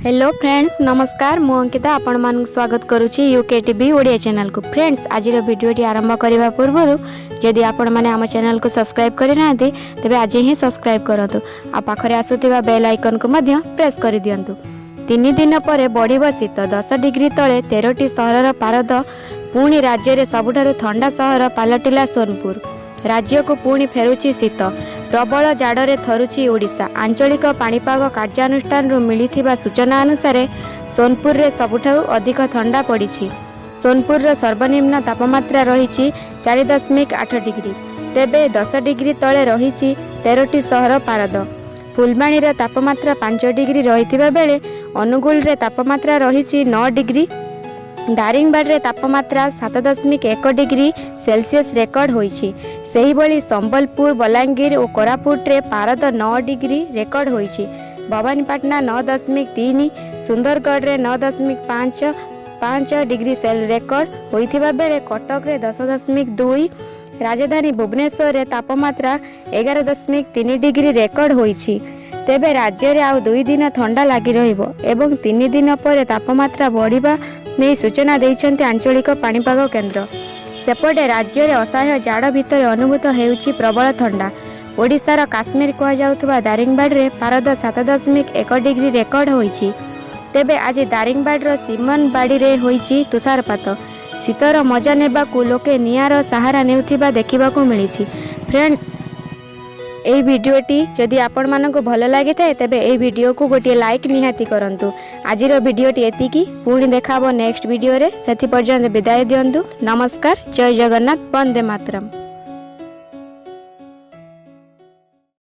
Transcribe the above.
Hello friends नमस्कार मु अंकिता आपण मान स्वागत करुच्ची यूकेटीवी ओडिया चैनल को। फ्रेंड्स आज वीडियो आरंभ करने पूर्व जदि आपण मैंने आम चैनल को सब्सक्राइब करना तेज आज ही सब्सक्राइब करूँ आ पाखरे आसुवा बेल आइकन को प्रेस कर दिंतु। 3 दिन पर बढ़ शीत 10 डिग्री तले 13टी सहर पारद पुणी राज्य में सबुठारु ठंडा सहर पलटिला सोनपुर। राज्य को पुणी फेरुची शीत प्रबल जाड़े थरुची ओडिशा। आंचलिक पाणीपाग कार्यानुष्ठान मिलिथिबा सूचना अनुसार सोनपुर रे सबुठारु अधिक ठंडा पड़ी। सोनपुर सर्वनिम्न तापमात्रा रही 4.8 डिग्री तेबे 10 डिग्री तले रही 13टी सहर पारद। फुलबाणी रे तापमात्रा 5 डिग्री रही बेले अनुगुल रे तापमात्रा रही 9 डिग्री। दारिंगबाड़ रे तापमात्रा 7.1 डिग्री सेल्सियस रेकर्ड होईछि। सेही बळी संबलपुर बलांगीर और कोरापुट रे पारद 9 डिग्री रेकर्ड होईछि। भवानीपाटना 9.3 सुंदरगढ़ रे 9.5 डिग्री सेल रेकर्ड होइथिबा बेले कटक रे 10.2 राजधानी भुवनेश्वर रे तापमात्रा 11.3 डिग्री रेकर्ड होईछि। तेबे राज्य रे आउ 2 दिन ठंडा लागी रहिबो एवं 3 दिन पर तापमात्रा बढ़िबा नहीं सूचना देइछन्ति आंचलिक पाणीपाग केन्द्र। सेपटे राज्य रे असह्य जाड़ भितर अनुभूत हेउछि प्रबल ठंडा। ओडिशार काश्मीर कहुथुवा दारिंगबाड़ रे पारद 7.1 डिग्री रेकर्ड होईछि। तेबे आज दारिंगबाड़ सीमनबाड़ी रे होईछि तुषारपात। शीतर मजा नेबाकू लोके निआर सहारा नेउथिबा देखिबाकू मिलिछि। फ्रेंड्स এই ভিডিওটি যদি आपण मानक भल लगी थाए तेबे এই ভিডিও को गोटे लाइक निहाती करंतु। आजिर ভিডিওটি एतिकी पुणी देखाबो नेक्स्ट वीडियो रे। सेति पर्यंत विदाय दियंतु। नमस्कार, जय जगन्नाथ, वंदे मातरम।